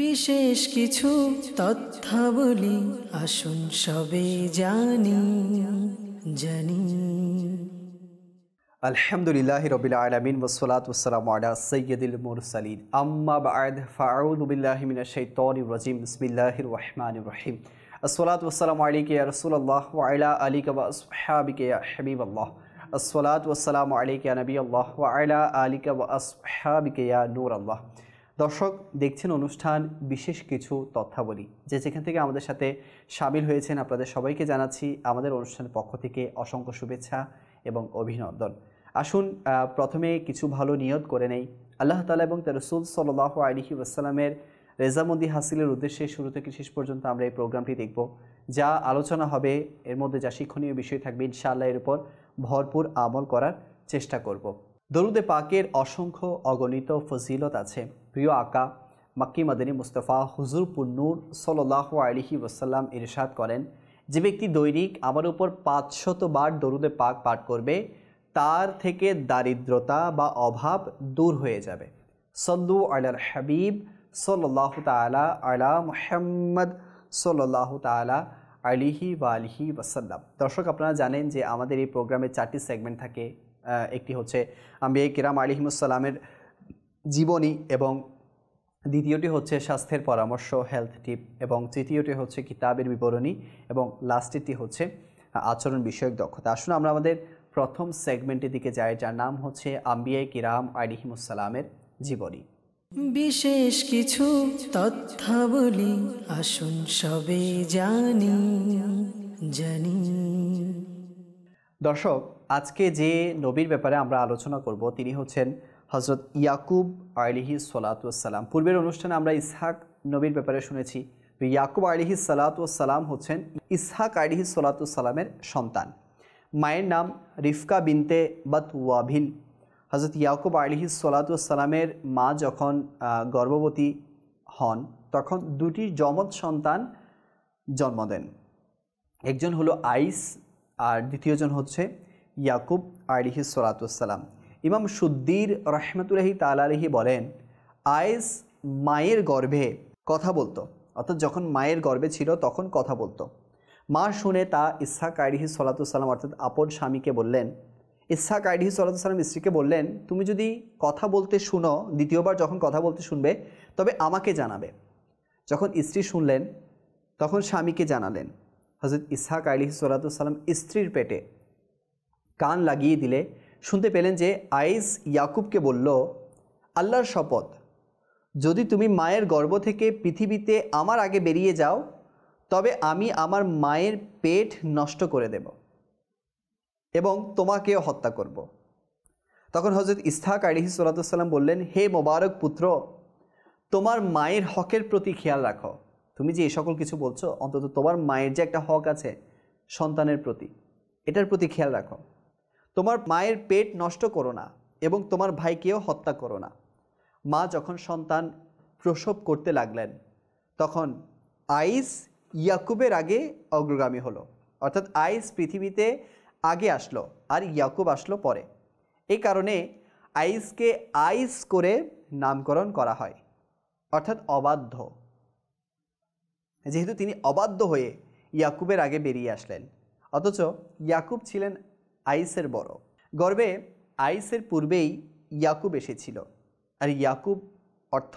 বিশেষ কিছু তথ্যাবলী আসুন সবে জানি। আলহামদুলিল্লাহি রাব্বিল আলামিন ওয়াসসালাতু ওয়াসসালামু আলা সাইয়্যিদিল মুরসালিন আম্মা বা'দ ফাআউযু বিল্লাহি মিনাশ শাইতানির রাজিম বিসমিল্লাহির রহমানির রহিম আসসালাতু ওয়াসসালামু আলাইকা ইয়া রাসূলুল্লাহ ওয়া আলা আলিকা ওয়া আসহাবিকা ইয়া হাবিবাল্লাহ আসসালাতু ওয়াসসালামু আলাইকা ইয়া নবিয়াল্লাহ ওয়া আলা আলিকা ওয়া আসহাবিকা ইয়া নূরাল্লাহ। দর্শক দেখছেন অনুষ্ঠান বিশেষ কিছু তথ্যাবলী, যেখান থেকে আমাদের সাথে শামিল হয়েছেন আপনাদের সবাইকে জানাচ্ছি আমাদের অনুষ্ঠানের পক্ষ থেকে অসংখ্য শুভেচ্ছা এবং অভিনন্দন। আসুন প্রথমে কিছু ভালো নিয়ত করে নেই। আল্লাহ তাআলা এবং তার রাসূল সাল্লাল্লাহু আলাইহি ওয়াসাল্লামের রেজামন্দি হাসিলের উদ্দেশ্যে শুরু থেকে শেষ পর্যন্ত আমরা এই প্রোগ্রামটি দেখব। যা আলোচনা হবে এর মধ্যে যা শিক্ষণীয় বিষয় থাকবে ইনশাআল্লাহ এর উপর ভরপুর আমল করার চেষ্টা করব। দরুদে পাকের অসংখ্য অগণিত ফজিলত আছে। প্রিয় আকা মক্কি মদনী মুস্তাফা হুজুর পুন্নুর সাল্লাল্লাহু আলাইহি ওয়াসাল্লাম ইরশাদ করেন, যে ব্যক্তি দৈনিক আমার উপর 500 বার দরুদে পাক পাঠ করবে তার থেকে দারিদ্রতা বা অভাব দূর হয়ে যাবে। সল্লু আলাল হাবিব সাল্লাল্লাহু তাআলা আলা মুহাম্মদ সাল্লাল্লাহু তাআলা আলাইহি ওয়া আলিহি ওয়াসাল্লাম। দর্শক আপনারা জানেন যে আমাদের এই প্রোগ্রামে 4টি সেগমেন্ট থাকে। একটি হচ্ছে আম্বিয়া কিরাম আলাইহিমুস সালামের জীবনী, এবং দ্বিতীয়টি হচ্ছে স্বাস্থ্যের পরামর্শ হেলথ টিপ, এবং তৃতীয়টি হচ্ছে কিতাবের বিবরণী, এবং লাস্টেরটি হচ্ছে আচরণ বিষয়ক দক্ষতা। আসুন আমরা আমাদের প্রথম সেগমেন্টের দিকে যাই, যার নাম হচ্ছে আম্বিয়া কিরাম আলাইহিমুস সালামের জীবনী। বিশেষ কিছু তথ্যাবলী আসুন সবে জানি। দর্শক আজকে যে নবীর ব্যাপারে আমরা আলোচনা করব তিনি হচ্ছেন হযরত ইয়াকুব আলাইহিস সালাতু ওয়াস সালাম। পূর্বের অনুষ্ঠানে আমরা ইসহাক নবীর ব্যাপারে শুনেছি। ইয়াকুব আলাইহিস সালাতু ওয়াস সালাম হচ্ছেন ইসহাক আলাইহিস সালাতু ওয়াস সালামের সন্তান। মায়ের নাম রিফকা বিনতে বাতওয়াবিল। হযরত ইয়াকুব আলাইহিস সালাতু ওয়াস সালামের মা যখন গর্ভবতী হন তখন দুটি যমজ সন্তান জন্ম দেন। একজন হলো আইস আর দ্বিতীয়জন হচ্ছে ইয়াকুব আলাইহিস সালাতু ওয়াস সালাম। ইমাম সুদ্দির রহমতুল্লাহি তাআলা আলাইহি বলেন, আইস মায়ের গর্ভে কথা বলতো, অর্থাৎ যখন মায়ের গর্ভে ছিল তখন কথা বলতো। মা শুনে তা ইসহাক আলাইহিস সালাতু ওয়াস সালাম অর্থাৎ আপন স্বামীকে বললেন। ইসহাক আলাইহিস সালাতু ওয়াস সালাম স্ত্রীকে বললেন, তুমি যদি কথা বলতে শুনো, দ্বিতীয়বার যখন কথা বলতে শুনবে তবে আমাকে জানাবে। যখন স্ত্রী শুনলেন তখন স্বামীকে জানালেন। হযরত ইসহাক আলাইহিস সালাতু ওয়াস সালাম স্ত্রীর পেটে কান লাগিয়ে দিলে শুনতে পেলেন যে আইস ইয়াকুবকে বলল, আল্লাহর শপথ, যদি তুমি মায়ের গর্ভ থেকে পৃথিবীতে আমার আগে বেরিয়ে যাও তবে আমি আমার মায়ের পেট নষ্ট করে দেব এবং তোমাকেও হত্যা করব। তখন হযরত ইসহাক আলাইহিস সালাতু ওয়াস সালাম বললেন, হে মোবারক পুত্র, তোমার মায়ের হকের প্রতি খেয়াল রাখো। তুমি যে এই সকল কিছু বলছো, অন্তত তোমার মায়ের যে একটা হক আছে সন্তানের প্রতি, এটার প্রতি খেয়াল রাখো। তোমার মায়ের পেট নষ্ট করো না এবং তোমার ভাইকেও হত্যা করো না। মা যখন সন্তান প্রসব করতে লাগলেন তখন আইস ইয়াকুবের আগে অগ্রগামী হলো, অর্থাৎ আইস পৃথিবীতে আগে আসলো আর ইয়াকুব আসলো পরে। এই কারণে আইসকে আইস করে নামকরণ করা হয়, অর্থাৎ অবাধ্য। যেহেতু তিনি অবাধ্য হয়ে ইয়াকুবের আগে বেরিয়ে আসলেন, অথচ ইয়াকুব ছিলেন আইসের বড়। গর্ভে আইসের পূর্বেই ইয়াকুব এসেছিল, আর ইয়াকুব অর্থ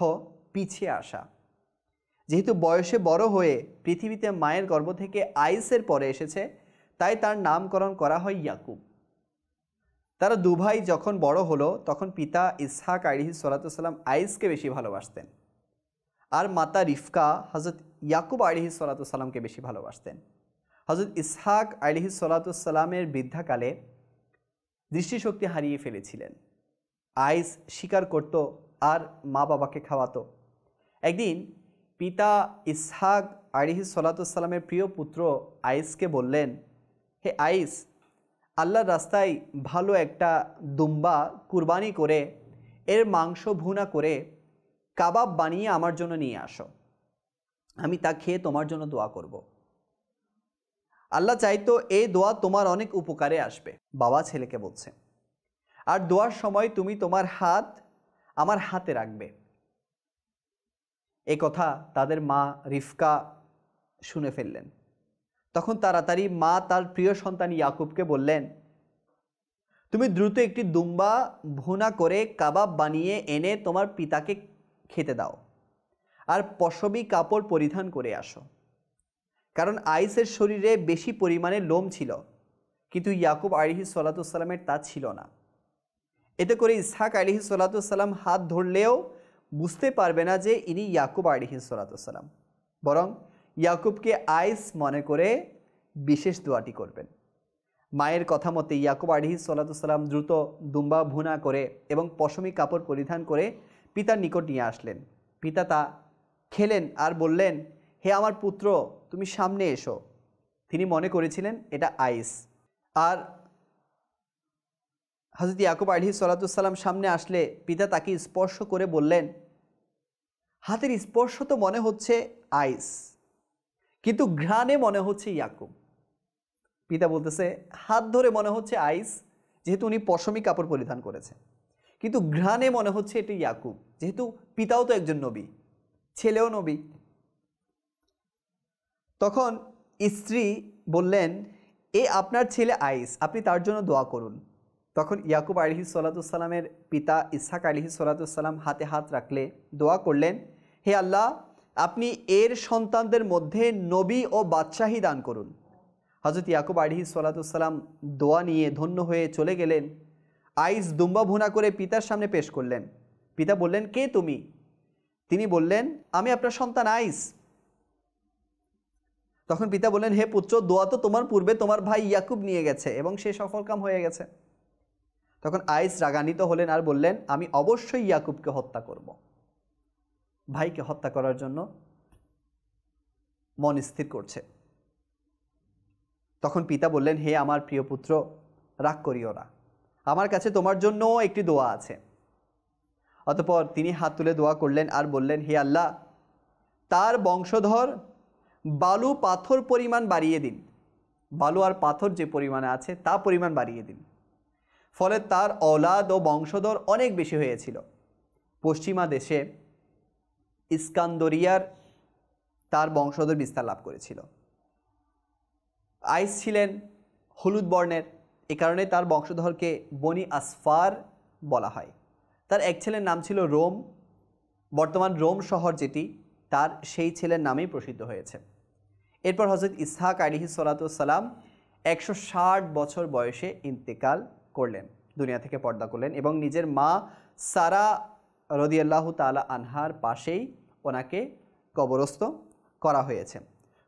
পিছিয়ে আসা। যেহেতু বয়সে বড় হয়ে পৃথিবীতে মায়ের গর্ভ থেকে আইসের পরে এসেছে, তাই তার নামকরণ করা হয় ইয়াকুব। তারা দুভাই যখন বড় হলো তখন পিতা ইসহাক আলাইহিস সালাতু ওয়াস সালাম আইসকে বেশি ভালোবাসতেন, আর মাতা রিফকা হযরত ইয়াকুব আলাইহিস সালাতু ওয়াস সালামকে বেশি ভালোবাসতেন। হযরত ইসহাক আলাইহিস সালাতু ওয়াস সালামের বৃদ্ধাকালে দৃষ্টিশক্তি হারিয়ে ফেলেছিলেন। আইস শিকার করত আর মা বাবাকে খাওয়াতো। একদিন পিতা ইসহাক আলাইহিস সালাতু ওয়াস সালামের প্রিয় পুত্র আইসকে বললেন, হে আইস, আল্লাহর রাস্তায় ভালো একটা দুম্বা কুরবানি করে এর মাংস ভুনা করে কাবাব বানিয়ে আমার জন্য নিয়ে আসো, আমি তা খেয়ে তোমার জন্য দোয়া করব। আল্লাহ চাইতো এই দোয়া তোমার অনেক উপকারে আসবে। বাবা ছেলেকে বলছে, আর দোয়ার সময় তুমি তোমার হাত আমার হাতে রাখবে। এ কথা তাদের মা রিফকা শুনে ফেললেন। তখন তাড়াতাড়ি মা তার প্রিয় সন্তান ইয়াকুবকে বললেন, তুমি দ্রুত একটি দুম্বা ভুনা করে কাবাব বানিয়ে এনে তোমার পিতাকে খেতে দাও, আর পশমি কাপড় পরিধান করে আসো। কারণ আইসের শরীরে বেশি পরিমাণে লোম ছিল, কিন্তু ইয়াকুব আলাইহিসসালামের তা ছিল না। এতে করে ইসহাক আলাইহিসসালাম হাত ধরলেও বুঝতে পারবে না যে ইনি ইয়াকুব আলাইহিসসালাম, বরং ইয়াকুবকে আইস মনে করে বিশেষ দোয়াটি করবেন। মায়ের কথা মতে ইয়াকুব আলাইহিসসালাম দ্রুত দুম্বা ভুনা করে এবং পশমি কাপড় পরিধান করে পিতার নিকট নিয়ে আসলেন। পিতা তা খেলেন আর বললেন, হে আমার পুত্র, তুমি সামনে এসো। তিনি মনে করেছিলেন এটা আইস। আর হযরত ইয়াকুব আলাইহিসসালাম সামনে আসলে পিতা তাকে স্পর্শ করে বললেন, হাতের স্পর্শ তো মনে হচ্ছে আইস, কিন্তু ঘ্রাণে মনে হচ্ছে ইয়াকুব। পিতা বলতেছে, হাত ধরে মনে হচ্ছে আইস, যেহেতু উনি পশমি কাপড় পরিধান করেছে, কিন্তু ঘ্রাণে মনে হচ্ছে এটি ইয়াকুব, যেহেতু পিতাও তো একজন নবী, ছেলেও নবী। তখন স্ত্রী বললেন, এ আপনার ছেলে আইস, আপনি তার জন্য দোয়া করুন। তখন ইয়াকুব আলাইহিসসালামের পিতা ইসহাক আলাইহিসসালাম হাতে হাত রাখলে দোয়া করলেন, হে আল্লাহ, আপনি এর সন্তানদের মধ্যে নবী ও বাদশাহী দান করুন। হযরত ইয়াকুব আলাইহিসসালাম দোয়া নিয়ে ধন্য হয়ে চলে গেলেন। আইস দুম্বা ভুনা করে পিতার সামনে পেশ করলেন। পিতা বললেন, কে তুমি? তিনি বললেন, আমি আপনার সন্তান আইস। তখন পিতা বললেন, হে পুত্র, দোয়া তো তোমার পূর্বে তোমার ভাই ইয়াকুব নিয়ে গেছে এবং সে সফলকাম হয়ে গেছে। তখন আইস রাগান্বিত হলেন আর বললেন, আমি অবশ্যই ইয়াকুবকে হত্যা করব। ভাইকে হত্যা করার জন্য মন স্থির করছে। তখন পিতা বললেন, হে আমার প্রিয় পুত্র, রাগ করিও না, আমার কাছে তোমার জন্য একটি দোয়া আছে। অতঃপর তিনি হাত তুলে দোয়া করলেন আর বললেন, হে আল্লাহ, তার বংশধর বালু পাথর পরিমাণ বাড়িয়ে দিন। বালু আর পাথর যে পরিমাণে আছে তা পরিমাণ বাড়িয়ে দিন। ফলে তার औलाद ও বংশধর অনেক বেশি হয়েছিল। পশ্চিমা দেশে ইস্কান্দরিয়ার তার বংশধর বিস্তার লাভ করেছিল। আইস ছিলেন হলুদ বর্ণের, এ কারণে তার বংশধরকে বনি আসফার বলা হয়। তার এক ছেলের নাম ছিল রোম। বর্তমান রোম শহর যেটি, তার সেই ছেলের নামেই প্রসিদ্ধ হয়েছে। এরপর হযরত ইসহাক আলাইহিসসালাম 160 বছর বয়সে ইন্তেকাল করলেন, দুনিয়া থেকে পর্দা করলেন এবং নিজের মা সারা রাদিয়াল্লাহু তাআলা আনহার পাশেই ওনাকে কবরস্থ করা হয়েছে।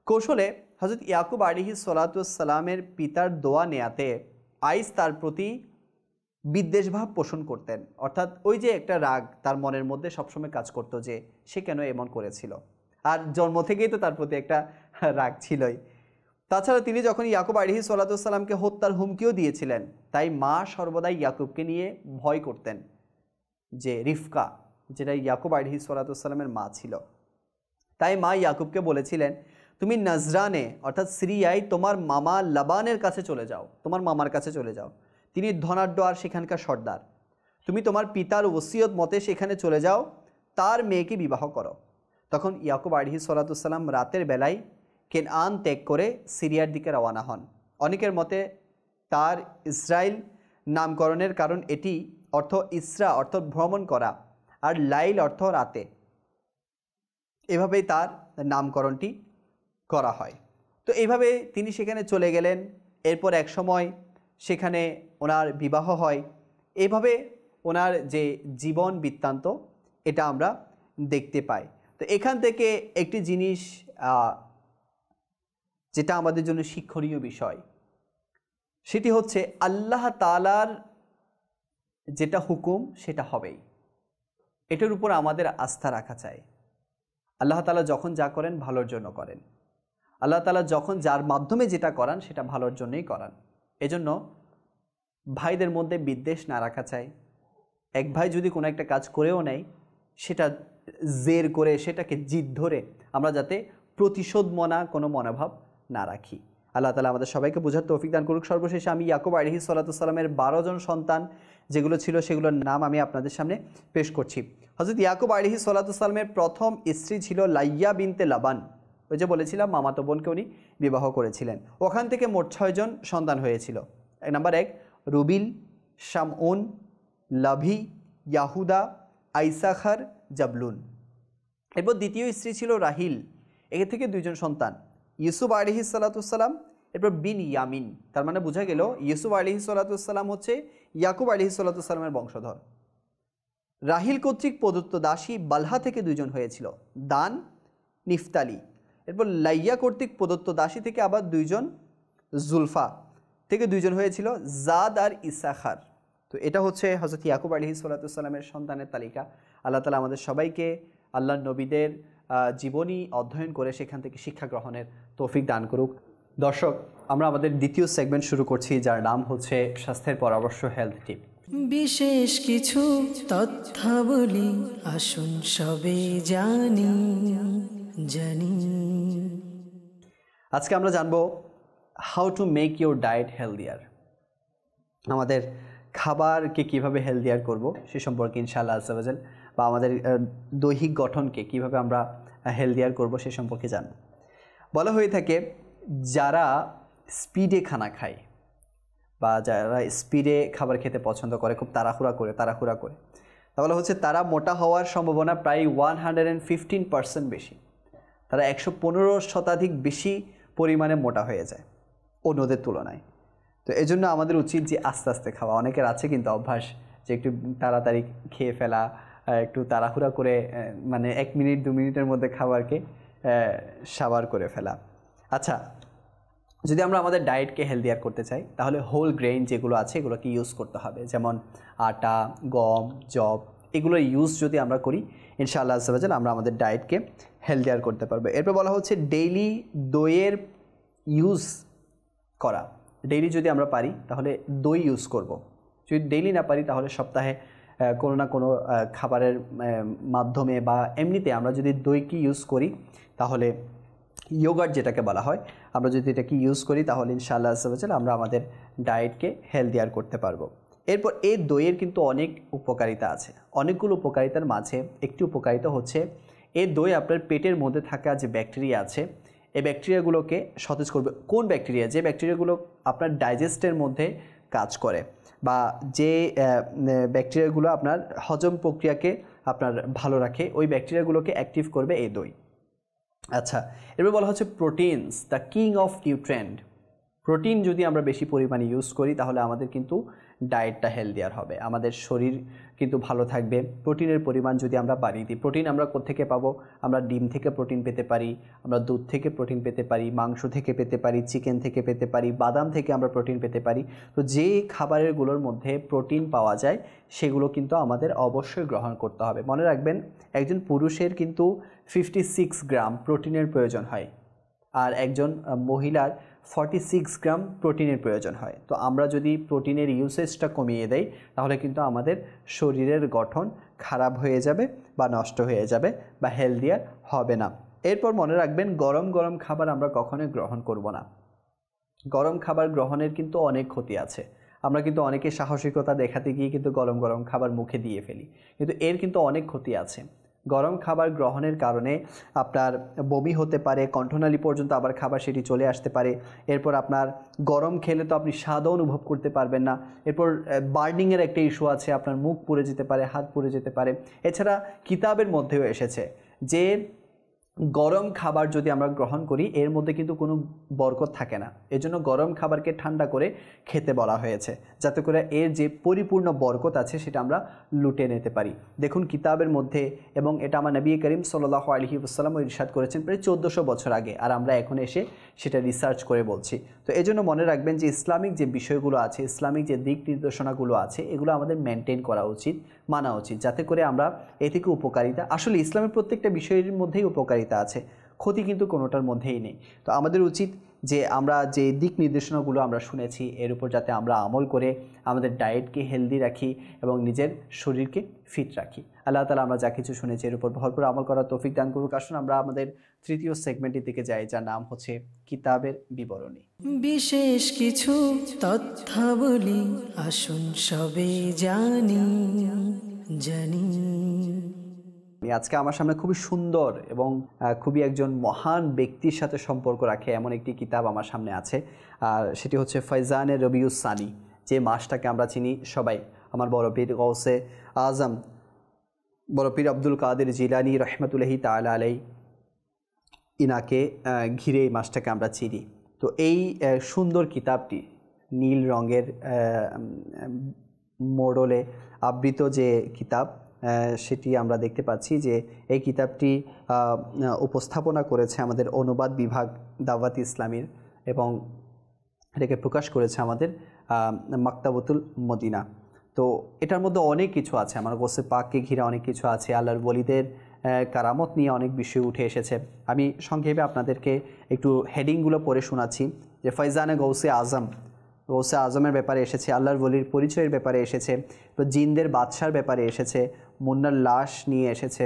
কৌশলে হযরত ইয়াকুব আলাইহিসসালামের পিতার দোয়া নেয়াতে আইস তার প্রতি বিদ্বেষভাব পোষণ করতেন। অর্থাৎ ওই যে একটা রাগ তার মনের মধ্যে সবসময় কাজ করতো যে সে কেন এমন করেছিল, আর জন্ম থেকেই তো তার প্রতি একটা রাগ ছিলই। তাছাড়া তিনি যখন ইয়াকুব আলাইহিসসালামকে হত্যার হুমকিও দিয়েছিলেন, তাই মা সর্বদাই ইয়াকুবকে নিয়ে ভয় করতেন যে রিফকা, যেটা ইয়াকুব আলাইহিসসালামের মা ছিল। তাই মা ইয়াকুবকে বলেছিলেন, তুমি নজরানে অর্থাৎ সিরিয়ায় তোমার মামা লাবানের কাছে চলে যাও, তোমার মামার কাছে চলে যাও, তিনি ধনাঢ্য আর সেখানকার সর্দার। তুমি তোমার পিতার ওসিয়ত মতে সেখানে চলে যাও, তার মেয়েকে বিবাহ করো। তখন ইয়াকুব আলাইহিসসালাম রাতের বেলায় কেনআন ত্যাগ করে সিরিয়ার দিকে রওনা হন। অনেকের মতে তার ইসরাইল নামকরণের কারণ এটি, অর্থ ইসরা অর্থ ভ্রমণ করা, আর লাইল অর্থ রাতে, এভাবেই তার নামকরণটি করা হয়। তো এইভাবে তিনি সেখানে চলে গেলেন। এরপর এক সময় সেখানে ওনার বিবাহ হয়। এইভাবে ওনার যে জীবন বৃত্তান্ত এটা আমরা দেখতে পাই। তো এখান থেকে একটি জিনিস যেটা আমাদের জন্য শিক্ষণীয় বিষয়, সেটি হচ্ছে আল্লাহ তাআলার যেটা হুকুম সেটা হবেই, এটার উপর আমাদের আস্থা রাখা চাই। আল্লাহ তাআলা যখন যা করেন ভালোর জন্য করেন, আল্লাহ তাআলা যখন যার মাধ্যমে যেটা করান সেটা ভালোর জন্যই করান। এজন্য ভাইদের মধ্যে বিদ্বেষ না রাখা চাই। এক ভাই যদি কোনো একটা কাজ করেও নেয়, সেটা জের করে, সেটাকে জিদ ধরে আমরা যাতে প্রতিশোধ মনা কোনো মনোভাব না রাখি। আল্লাহ তাআলা আমাদের সবাইকে বোঝার তৌফিক দান করুক। সর্বশেষে আমি ইয়াকুব আলাইহিসসালামের 12 জন সন্তান যেগুলো ছিল সেগুলোর নাম আমি আপনাদের সামনে পেশ করছি। হযরত ইয়াকুব আলাইহিস সালামের প্রথম স্ত্রী ছিল লাইয়া বিনতে লাবান। ওই যে বলেছিলাম মামাতো বোনকে উনি বিবাহ করেছিলেন। ওখান থেকে মোট 6 জন সন্তান হয়েছিল। নাম্বার 1 রুবিল, শামউন, লাভি, ইয়াহুদা, আইসাখার, জাবলুন। এরপর দ্বিতীয় স্ত্রী ছিল রাহিল, এর থেকে 2 জন সন্তান, ইউসুফ আলাইহিস সালাম, এরপর বিন ইয়ামিন। তার মানে বোঝা গেল ইউসুফ আলাইহিস সালাম হচ্ছে ইয়াকুব আলাইহিস সালামের বংশধর। রাহিল কর্তৃক প্রদত্ত দাসী বালহা থেকে 2 জন হয়েছিল, দান, নিফতালি। এরপর লাইয়া কর্তৃক প্রদত্ত দাসী থেকে আবার 2 জন, জুলফা থেকে 2 জন হয়েছিল, জাদ আর ইসাখার। তো এটা হচ্ছে হযরত ইয়াকুব আলাইহিস সালামের সন্তানের তালিকা। আল্লাহ তাআলা আমাদের সবাইকে আল্লাহর নবীদের জীবনী অধ্যয়ন করে সেখান থেকে শিক্ষা গ্রহণের তৌফিক দান করুক। দর্শক, আমরা আমাদের দ্বিতীয় সেগমেন্ট শুরু করছি, যার নাম হচ্ছে স্বাস্থ্যের পরামর্শ, হেলথ টিপ। বিশেষ কিছু তথ্যাবলী আসুন সবে জানি। আজকে আমরা জানবো how to make your diet healthier. আমাদের খাবারকে কিভাবে হেলদিয়ার করব সে সম্পর্কে ইনশাআল্লাহ আজ্জা ওয়া জাল, বা আমাদের দৈহিক গঠনকে কিভাবে আমরা হেলদিয়ার করব সে সম্পর্কে জানব। বলা হয়ে থাকে যারা স্পিডে খানা খায় বা যারা স্পিডে খাবার খেতে পছন্দ করে, খুব তাড়াহুড়া করে, তাহলে হচ্ছে তারা মোটা হওয়ার সম্ভাবনা প্রায় 115% বেশি। তারা 115% বেশি পরিমাণে মোটা হয়ে যায় অন্যদের তুলনায়। তো এই জন্য আমাদের উচিত যে আস্তে আস্তে খাওয়া। অনেকের আছে কিন্তু অভ্যাস যে একটু তাড়াতাড়ি খেয়ে ফেলা, একটু তাড়াহুড়া করে, মানে 1 মিনিট 2 মিনিটের মধ্যে খাবারকে সাবার করে ফেলা। আচ্ছা, যদি আমরা আমাদের ডায়েটকে হেলদিয়ার করতে চাই তাহলে হোল গ্রেইন যেগুলো আছে এগুলোকে ইউজ করতে হবে, যেমন আটা, গম, জব, এগুলো ইউজ যদি আমরা করি ইনশাআল্লাহ আজ্জা ওয়া জাল আমরা আমাদের ডায়েটকে হেলদিয়ার করতে পারবো। এরপর বলা হচ্ছে ডেইলি দইয়ের ইউজ করা। ডেইলি যদি আমরা পারি তাহলে দই ইউজ করব। যদি ডেইলি না পারি তাহলে সপ্তাহে কোনো না কোনো খাবারের মাধ্যমে বা এমনিতে আমরা যদি দইকে ইউজ করি তাহলে ইয়োগার্ট যেটাকে বলা হয়, আমরা যদি এটাকে ইউজ করি তাহলে ইনশাআল্লাহ আজ্জা ওয়া জাল আমরা আমাদের ডায়েটকে হেলদিয়ার করতে পারবো। এরপর এই দইয়ের কিন্তু অনেক উপকারিতা আছে। অনেকগুলো উপকারিতার মাঝে একটি উপকারিতা হচ্ছে এই দই আপনার পেটের মধ্যে থাকা যে ব্যাকটেরিয়া আছে এই ব্যাকটেরিয়াগুলোকে সতেজ করবে। কোন ব্যাকটেরিয়া? যে ব্যাকটেরিয়াগুলো আপনার ডাইজেস্টের মধ্যে কাজ করে বা যে ব্যাকটেরিয়াগুলো আপনার হজম প্রক্রিয়াকে আপনার ভালো রাখে, ওই ব্যাকটেরিয়াগুলোকে অ্যাক্টিভ করবে এই দই। আচ্ছা, এরপর বলা হচ্ছে proteins, the king of nutrient. Protein যদি আমরা বেশি পরিমাণে ইউজ করি তাহলে আমাদের কিন্তু ডায়েটটা হেলদিয়ার হবে, আমাদের শরীর কিন্তু ভালো থাকবে। প্রোটিনের পরিমাণ যদি আমরা বাড়িয়ে দিই, প্রোটিন আমরা কোত্থেকে পাবো? আমরা ডিম থেকে প্রোটিন পেতে পারি, আমরা দুধ থেকে প্রোটিন পেতে পারি, মাংস থেকে পেতে পারি, চিকেন থেকে পেতে পারি, বাদাম থেকে আমরা প্রোটিন পেতে পারি। তো যে খাবারগুলোর মধ্যে প্রোটিন পাওয়া যায় সেগুলো কিন্তু আমাদের অবশ্যই গ্রহণ করতে হবে। মনে রাখবেন একজন পুরুষের কিন্তু 56 গ্রাম প্রোটিনের প্রয়োজন হয় আর একজন মহিলার 46 গ্রাম প্রোটিনের প্রয়োজন হয়। তো আমরা যদি প্রোটিনের ইউসেজটা কমিয়ে দেই তাহলে কিন্তু আমাদের শরীরের গঠন খারাপ হয়ে যাবে বা নষ্ট হয়ে যাবে বা হেলদিয়ার হবে না। এরপর মনে রাখবেন গরম গরম খাবার আমরা কখনোই গ্রহণ করব না। গরম খাবার গ্রহণের কিন্তু অনেক ক্ষতি আছে। আমরা কিন্তু অনেকে সাহসিকতা দেখাতে গিয়ে কিন্তু গরম গরম খাবার মুখে দিয়ে ফেলি, কিন্তু এর কিন্তু অনেক ক্ষতি আছে। গরম খাবার গ্রহণের কারণে আপনার বমি হতে পারে, কণ্ঠনালী পর্যন্ত আবার খাবার সেটি চলে আসতে পারে। এরপর আপনার গরম খেলে তো আপনি স্বাদও অনুভব করতে পারবেন না। এরপর বার্নিংয়ের একটা ইস্যু আছে, আপনার মুখ পুড়ে যেতে পারে, হাত পুড়ে যেতে পারে। এছাড়া কিতাবের মধ্যেও এসেছে যে গরম খাবার যদি আমরা গ্রহণ করি এর মধ্যে কিন্তু কোনো বরকত থাকে না। এজন্য গরম খাবারকে ঠান্ডা করে খেতে বলা হয়েছে, যাতে করে এর যে পরিপূর্ণ বরকত আছে সেটা আমরা লুটে নিতে পারি। দেখুন কিতাবের মধ্যে, এবং এটা আমার নবী করিম সাল্লাল্লাহু আলাইহি ওয়াসাল্লাম ইরশাদ করেছেন প্রায় 1400 বছর আগে, আর আমরা এখন এসে সেটা রিসার্চ করে বলছি। তো এজন্য মনে রাখবেন যে ইসলামিক যে বিষয়গুলো আছে, ইসলামিক যে দিক নির্দেশনাগুলো আছে এগুলো আমাদের মেনটেন করা উচিত, মানা উচিত, যাতে করে আমরা এ থেকে উপকারিতা, আসলে ইসলামের প্রত্যেকটা বিষয়ের মধ্যেই উপকারিতা আছে, ক্ষতি কিন্তু কোনোটার মধ্যেই নেই। তো আমাদের উচিত যে আমরা যে দিক নির্দেশনাগুলো আমরা শুনেছি এর উপর যাতে আমরা আমল করে আমাদের ডায়েটকে হেলদি রাখি এবং নিজের শরীরকে ফিট রাখি। আল্লাহ তাআলা আমরা যা কিছু শুনেছি এর উপর ভরপুর আমল করার তৌফিক দান করুক। আসুন আমরা আমাদের তৃতীয় সেগমেন্টের দিকে যাই, যার নাম হচ্ছে কিতাবের বিবরণী। বিশেষ কিছু তথ্যাবলী আসুন সবে জানি। আজকে আমার সামনে খুবই সুন্দর এবং খুবই একজন মহান ব্যক্তির সাথে সম্পর্ক রাখে এমন একটি কিতাব আমার সামনে আছে, আর সেটি হচ্ছে ফয়জানে রবিউস সানি, যে মাসটাকে আমরা চিনি সবাই। আমার বড় পীর গৌসে আজম বড় পীর আব্দুল কাদের জিলানী রহমতুল্লাহি তাআলা আলাইহি ইনাকে ঘিরে এই মাসটাকে আমরা চিনি। তো এই সুন্দর কিতাবটি নীল রঙের মোড়লে আবৃত যে কিতাব, সেটি আমরা দেখতে পাচ্ছি যে এই কিতাবটি উপস্থাপনা করেছে আমাদের অনুবাদ বিভাগ দাওয়াত ইসলামীর, এবং এটাকে প্রকাশ করেছে আমাদের মাকতাবতুল মদিনা। তো এটার মধ্যে অনেক কিছু আছে, আমার গোসে পাককে ঘিরে অনেক কিছু আছে, আল্লাহর ওলিদের কারামত নিয়ে অনেক বিষয় উঠে এসেছে। আমি সংক্ষেপে আপনাদেরকে একটু হেডিংগুলো পড়ে শোনাচ্ছি। যে ফয়জানে গৌসে আজম, গৌসে আজমের ব্যাপারে এসেছে, আল্লাহর ওলির পরিচয়ের ব্যাপারে এসেছে, তো জিনদের বাদশার ব্যাপারে এসেছে, মুন্নার লাশ নিয়ে এসেছে,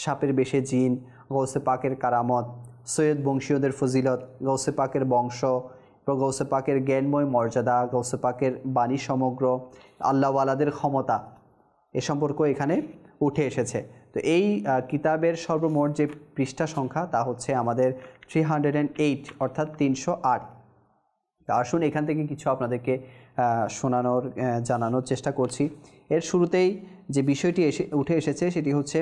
সাপের বেশে জিন, গৌসে পাকের কারামত, সৈয়দ বংশীয়দের ফজিলত, গৌসে পাকের বংশ, গৌসে পাকের জ্ঞানময় মর্যাদা, গৌসে পাকের বাণী সমগ্র, আল্লাহওয়ালাদের ক্ষমতা, এ সম্পর্ক এখানে উঠে এসেছে। তো এই কিতাবের সর্বমোট যে পৃষ্ঠা সংখ্যা তা হচ্ছে আমাদের 308, অর্থাৎ 308। তা আসুন এখান থেকে কিছু আপনাদেরকে জানানোর চেষ্টা করছি। এর শুরুতেই যে বিষয়টি উঠে এসেছে সেটি হচ্ছে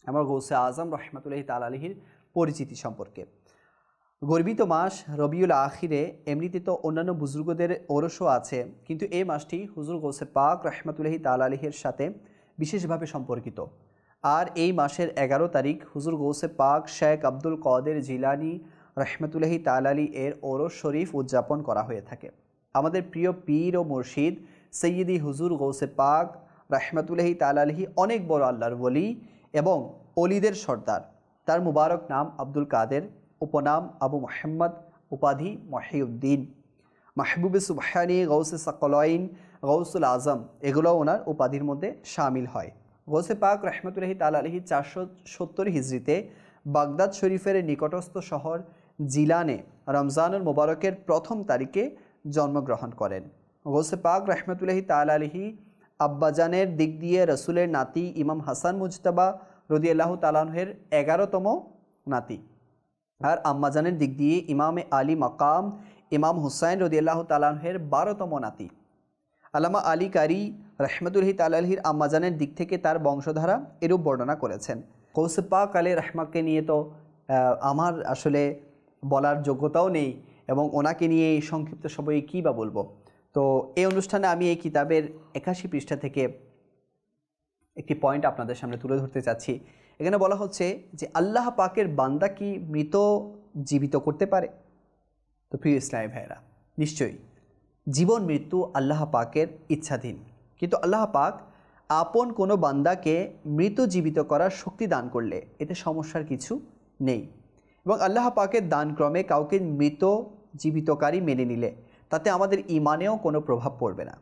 আমার গৌসে আজম রহমতুল্লাহি তাআলা আলাইহির পরিচিতি সম্পর্কে। গর্বিত মাস রবিউল আখিরে এমনিতে তো অন্যান্য বুজুর্গদের ওরসও আছে, কিন্তু এই মাসটি হুজুর গৌসে পাক রহমতুল্লাহি তাআলা আলাইহির সাথে বিশেষভাবে সম্পর্কিত। আর এই মাসের 11 তারিখ হুজুর গৌসে পাক শেখ আব্দুল কাদের জিলানী রহমতুল্লাহি তাআলা আলাইহি এর ওরস শরীফ উদযাপন করা হয়ে থাকে। আমাদের প্রিয় পীর ও মুর্শিদ সৈয়দি হুজুর গৌসে পাক রহমতুল্লাহি তাআলা আলাইহি অনেক বড় আল্লাহর ওলি এবং অলিদের সর্দার। তার মুবারক নাম আব্দুল কাদের, উপনাম আবু মোহাম্মদ, উপাধি মহিউদ্দিন, মাহবুবে সুবহানি, গৌসে সাকলাইন, গৌসুল আজম, এগুলো ওনার উপাধির মধ্যে শামিল হয়। গৌসে পাক রহমতুল্লাহি তাআলা আলাইহি 470 হিজরিতে বাগদাদ শরীফের নিকটস্থ শহর জিলানে রমজানুল মুবারকের 1ম তারিখে জন্মগ্রহণ করেন। গৌসে পাক রহমতুল্লাহি তাআলা আলাইহি আব্বাজানের দিক দিয়ে রসুলের নাতি ইমাম হাসান মুজতাবা রাদিয়াল্লাহু তাআলা আনহুর 11তম নাতি, আর আম্মাজানের দিক দিয়ে ইমামে আলী মাকাম ইমাম হুসাইন রাদিয়াল্লাহু তাআলা আনহুর 12তম নাতি। আল্লামা আলী কারি রহমতুল্লাহি তাআলা আলাইহির আম্মাজানের দিক থেকে তার বংশধারা এরূপ বর্ণনা করেছেন। গৌসে পাক আলাইহির রহমাকে নিয়ে তো আমার আসলে বলার যোগ্যতাও নেই, এবং ওনাকে নিয়ে এই সংক্ষিপ্ত সময়ে কী বা বলবো। তো এই অনুষ্ঠানে আমি এই কিতাবের 81 পৃষ্ঠা থেকে একটি পয়েন্ট আপনাদের সামনে তুলে ধরতে চাচ্ছি। এখানে বলা হচ্ছে যে আল্লাহ পাকের বান্দা কি মৃত জীবিত করতে পারে? তো প্রিয় ইসলামী ভাইয়েরা, নিশ্চয়ই জীবন মৃত্যু আল্লাহ পাকের ইচ্ছাধীন, কিন্তু আল্লাহ পাক আপন কোনো বান্দাকে মৃত জীবিত করার শক্তি দান করলে এতে সমস্যার কিছু নেই, এবং আল্লাহ পাকের দানক্রমে কাউকে মৃত জীবিতকারী মেনে নিলে তাতে আমাদের ইমানেও কোনো প্রভাব পড়বে না।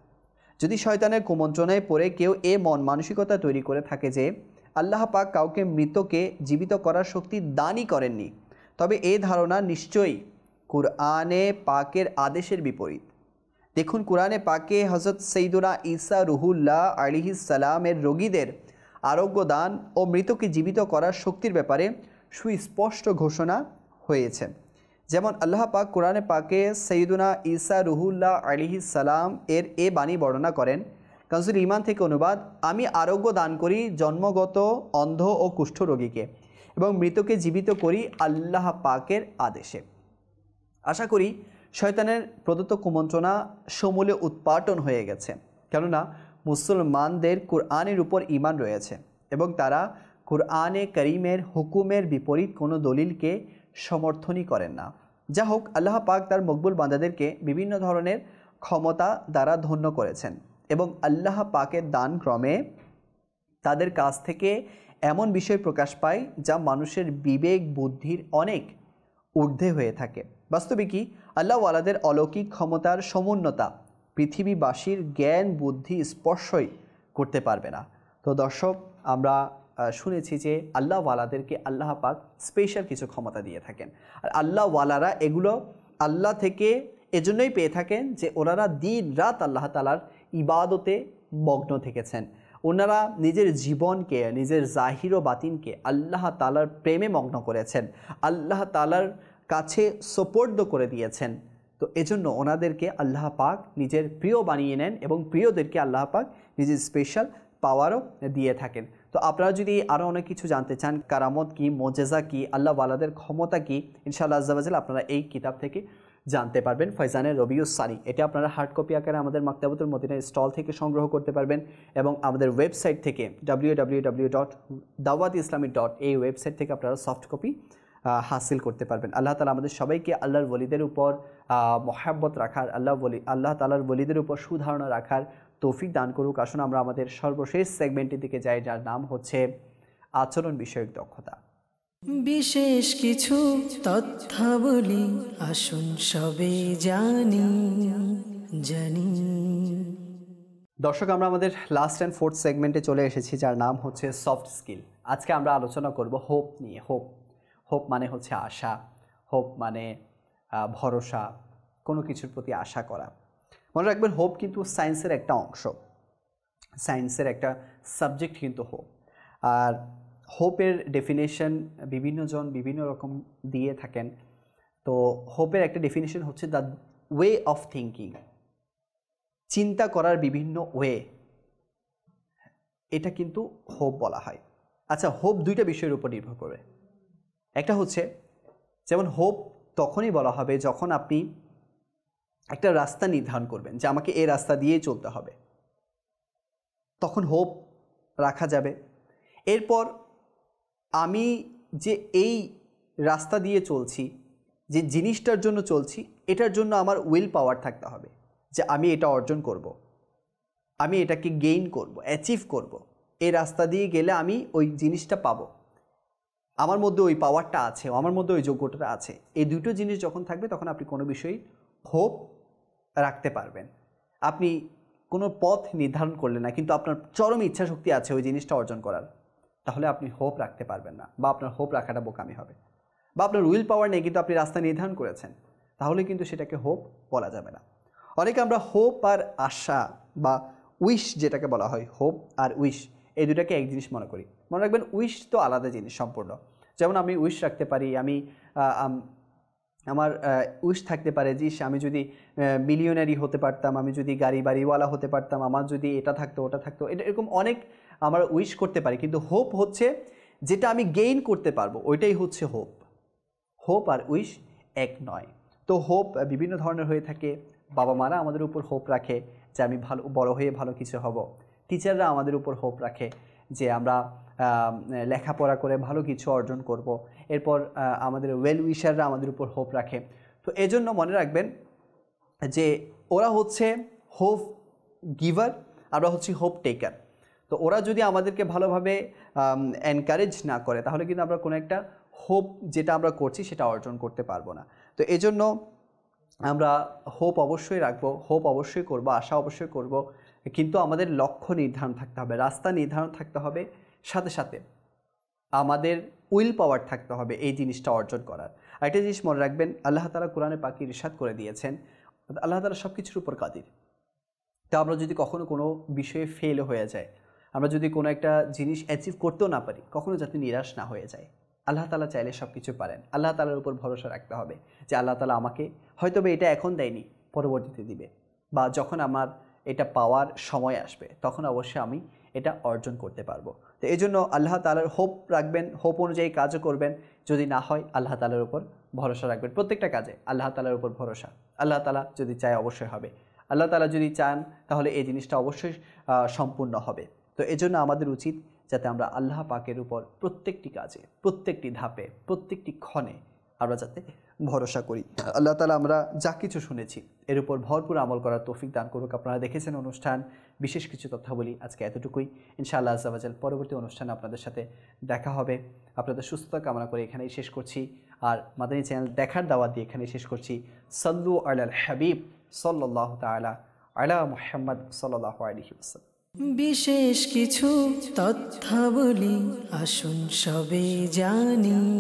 যদি শয়তানের কুমন্ত্রণায় পড়ে কেউ এ মন মানসিকতা তৈরি করে থাকে যে আল্লাহ পাক কাউকে মৃতকে জীবিত করার শক্তি দানই করেননি, তবে এই ধারণা নিশ্চয়ই কুরআনে পাকের আদেশের বিপরীত। দেখুন, কুরআনে পাকে হযরত সৈয়দুনা ঈসা রুহুল্লাহ আলাইহিস সালামের রোগীদের আরোগ্য দান ও মৃতকে জীবিত করার শক্তির ব্যাপারে সুস্পষ্ট ঘোষণা হয়েছে। যেমন আল্লাহ পাক কুরআনে পাকে সৈয়দুনা ঈসা রুহুল্লাহ আলাইহিস সালাম এর এ বাণী বর্ণনা করেন, কানজুল ঈমান থেকে অনুবাদ, আমি আরোগ্য দান করি জন্মগত অন্ধ ও কুষ্ঠ রোগীকে, এবং মৃতকে জীবিত করি আল্লাহ পাকের আদেশে। আশা করি শয়তানের প্রদত্ত কুমন্ত্রণা সমূলে উৎপাটন হয়ে গেছে, কেননা মুসলমানদের কুরআনের উপর ঈমান রয়েছে এবং তারা কুরআনে করিমের হুকুমের বিপরীত কোনো দলিলকে সমর্থনই করেন না। যা হোক, আল্লাহ পাক তার মকবুল বান্দাদেরকে বিভিন্ন ধরনের ক্ষমতা দ্বারা ধন্য করেছেন, এবং আল্লাহ পাকের দান ক্রমে তাদের কাছ থেকে এমন বিষয় প্রকাশ পায় যা মানুষের বিবেক বুদ্ধির অনেক ঊর্ধ্বে হয়ে থাকে। বাস্তবে কি আল্লাহওয়ালাদের অলৌকিক ক্ষমতার সমুন্নতা পৃথিবীবাসীর জ্ঞান বুদ্ধি স্পর্শই করতে পারবে না। তো দর্শক, আমরা শুনেছি যে আল্লাহওয়ালাদেরকে আল্লাহ পাক স্পেশাল কিছু ক্ষমতা দিয়ে থাকেন, আর আল্লাহওয়ালারা এগুলো আল্লাহ থেকে এজন্যই পেয়ে থাকেন যে ওনারা দিন রাত আল্লাহ তাআলার ইবাদতে মগ্ন থেকেছেন। ওনারা নিজের জীবনকে, নিজের জাহির ও বাতিনকে আল্লাহ তাআলার প্রেমে মগ্ন করেছেন, আল্লাহ তাআলার কাছে সোপর্দ করে দিয়েছেন। তো এজন্য ওনাদেরকে আল্লাহ পাক নিজের প্রিয় বানিয়ে নেন এবং প্রিয়দেরকে আল্লাহ পাক নিজের স্পেশাল পাওয়ারও দিয়ে থাকেন। তো আপনারা যদি আরও অনেক কিছু জানতে চান, কারামত কি, মোজেজা কি, আল্লাহওয়ালাদের ক্ষমতা কি, ইনশাআল্লাহ আজ্জা ওয়া জাল আপনারা এই কিতাব থেকে জানতে পারবেন। ফয়জানের রবিউস সানি, এটা আপনারা হার্ড কপি আকারে আমাদের মাকতাবাতুল মদিনার স্টল থেকে সংগ্রহ করতে পারবেন এবং আমাদের ওয়েবসাইট থেকে www.dawatislami.in এই ওয়েবসাইট থেকে আপনারা সফট কপি হাসিল করতে পারবেন। আল্লাহ তাআলা আমাদের সবাইকে আল্লাহর ওলিদের উপর মহাব্বত রাখার, আল্লাহ তাআলার ওলিদের উপর সুধারণা রাখার তৌফিক দান করুক। আসুন আমরা আমাদের সর্বশেষ সেগমেন্টের দিকে যাই, যার নাম হচ্ছে আচরণ বিষয়ক দক্ষতা। বিশেষ কিছু তথ্যাবলী আসুন সবে জানি। দর্শক, আমরা আমাদের লাস্ট অ্যান্ড ফোর্থ সেগমেন্টে চলে এসেছি, যার নাম হচ্ছে সফট স্কিল। আজকে আমরা আলোচনা করব হোপ নিয়ে। হোপ মানে হচ্ছে আশা, হোপ মানে ভরসা, কোনো কিছুর প্রতি আশা করা। মনে রাখবেন, হোপ কিন্তু সায়েন্সের একটা অংশ, সায়েন্সের একটা সাবজেক্ট কিন্তু হোপ। আর হোপের ডেফিনেশন বিভিন্নজন বিভিন্ন রকম দিয়ে থাকেন। তো হোপের একটা ডেফিনেশন হচ্ছে দ্য ওয়ে অফ থিঙ্কিং, চিন্তা করার বিভিন্ন ওয়ে, এটা কিন্তু হোপ বলা হয়। আচ্ছা, হোপ দুইটা বিষয়ের উপর নির্ভর করে। একটা হচ্ছে, যেমন হোপ তখনই বলা হবে যখন আপনি একটা রাস্তা নির্ধারণ করবেন যে আমাকে এই রাস্তা দিয়েই চলতে হবে, তখন হোপ রাখা যাবে। এরপর আমি যে এই রাস্তা দিয়ে চলছি, যে জিনিসটার জন্য চলছি, এটার জন্য আমার উইল পাওয়ার থাকতে হবে যে আমি এটা অর্জন করব, আমি এটাকে গেইন করব, অ্যাচিভ করব, এই রাস্তা দিয়ে গেলে আমি ওই জিনিসটা পাবো, আমার মধ্যে ওই পাওয়ারটা আছে, আমার মধ্যে ওই যোগ্যতাটা আছে। এই দুটো জিনিস যখন থাকবে তখন আপনি কোনো বিষয়ে হোপ রাখতে পারবেন। আপনি কোনো পথ নির্ধারণ করলেন না, কিন্তু আপনার চরম ইচ্ছা শক্তি আছে ওই জিনিসটা অর্জন করার, তাহলে আপনি হোপ রাখতে পারবেন না, বা আপনার হোপ রাখাটা বোকামি হবে। বা আপনার উইল পাওয়ার নেই কিন্তু আপনি রাস্তা নির্ধারণ করেছেন, তাহলে কিন্তু সেটাকে হোপ বলা যাবে না। অনেকে আমরা হোপ আর আশা বা উইশ, যেটাকে বলা হয় হোপ আর উইশ, এই দুটাকে এক জিনিস মনে করি। মনে রাখবেন, উইশ তো আলাদা জিনিস সম্পূর্ণ। যেমন আমি উইশ রাখতে পারি, আমার উইশ থাকতে পারে যে আমি যদি মিলিয়নারি হতে পারতাম, আমি যদি গাড়ি বাড়িওয়ালা হতে পারতাম, আমার যদি এটা থাকতো ওটা থাকতো, এটা এরকম অনেক আমরা উইশ করতে পারি। কিন্তু হোপ হচ্ছে যেটা আমি গেইন করতে পারবো, ওইটাই হচ্ছে হোপ। হোপ আর উইশ এক নয়। তো হোপ বিভিন্ন ধরনের হয়ে থাকে। বাবা মারা আমাদের উপর হোপ রাখে যে আমি ভালো বড় হয়ে ভালো কিছু হব। টিচাররা আমাদের উপর হোপ রাখে যে আমরা লেখাপড়া করে ভালো কিছু অর্জন করব। এরপর আমাদের ওয়েল উইশাররা আমাদের উপর হোপ রাখে। তো এজন্য মনে রাখবেন যে ওরা হচ্ছে হোপ গিভার, আমরা হচ্ছি হোপ টেকার। তো ওরা যদি আমাদেরকে ভালোভাবে এনকারেজ না করে, তাহলে কিন্তু আমরা কোনো একটা হোপ যেটা আমরা করছি সেটা অর্জন করতে পারবো না। তো এজন্য আমরা হোপ অবশ্যই রাখবো, হোপ অবশ্যই করব, আশা অবশ্যই করব, কিন্তু আমাদের লক্ষ্য নির্ধারণ থাকতে হবে, রাস্তা নির্ধারণ থাকতে হবে, সাথে সাথে আমাদের উইল পাওয়ার থাকতে হবে এই জিনিসটা অর্জন করার। একটা জিনিস মনে রাখবেন, আল্লাহ তাআলা কোরআনে পাকে ইরশাদ করে দিয়েছেন, আল্লাহ তাআলা সব কিছুর উপর কাদির। তো আমরা যদি কখনো কোনো বিষয়ে ফেল হয়ে যায়, আমরা যদি কোনো একটা জিনিস অ্যাচিভ করতেও না পারি, কখনো যাতে নিরাশ না হয়ে যায়। আল্লাহ তাআলা চাইলে সব কিছু পারেন। আল্লাহ তাআলার উপর ভরসা রাখতে হবে যে আল্লাহ তাআলা আমাকে হয়তো এটা এখন দেয়নি, পরবর্তীতে দিবে, বা যখন আমার এটা পাওয়ার সময় আসবে তখন অবশ্যই আমি এটা অর্জন করতে পারবো। তো এই জন্য আল্লাহ তাআলার হোপ রাখবেন, হোপ অনুযায়ী কাজও করবেন। যদি না হয় আল্লাহ তাআলার উপর ভরসা রাখবেন। প্রত্যেকটা কাজে আল্লাহ তাআলার উপর ভরসা। আল্লাহ তাআলা যদি চায় অবশ্যই হবে, আল্লাহ তাআলা যদি চান তাহলে এই জিনিসটা অবশ্যই সম্পূর্ণ হবে। তো এজন্য আমাদের উচিত যাতে আমরা আল্লাহ পাকের উপর প্রত্যেকটি কাজে, প্রত্যেকটি ধাপে, প্রত্যেকটি ক্ষণে আমরা যাতে ভরসা করি। আল্লাহ তাআলা আমরা যা কিছু শুনেছি এর উপর ভরপুর আমল করার তৌফিক দান করুক। আপনারা দেখেছেন অনুষ্ঠান বিশেষ কিছু তথ্যাবলী, আজকে এতটুকুই। ইনশাআল্লাহ আজ্জা ওয়া জাল পরবর্তী অনুষ্ঠানে আপনাদের সাথে দেখা হবে। আপনাদের সুস্থতা কামনা করে এখানেই শেষ করছি। আর মাদানী চ্যানেল দেখার দাওয়াত দিয়ে এখানে শেষ করছি। সাল্লু আলাল হাবিব সাল্লাল্লাহু তাআলা আলা মুহাম্মদ সাল্লাল্লাহু আলাইহি ওয়াসাল্লাম। বিশেষ কিছু তথ্যাবলী আসুন সবে জানি।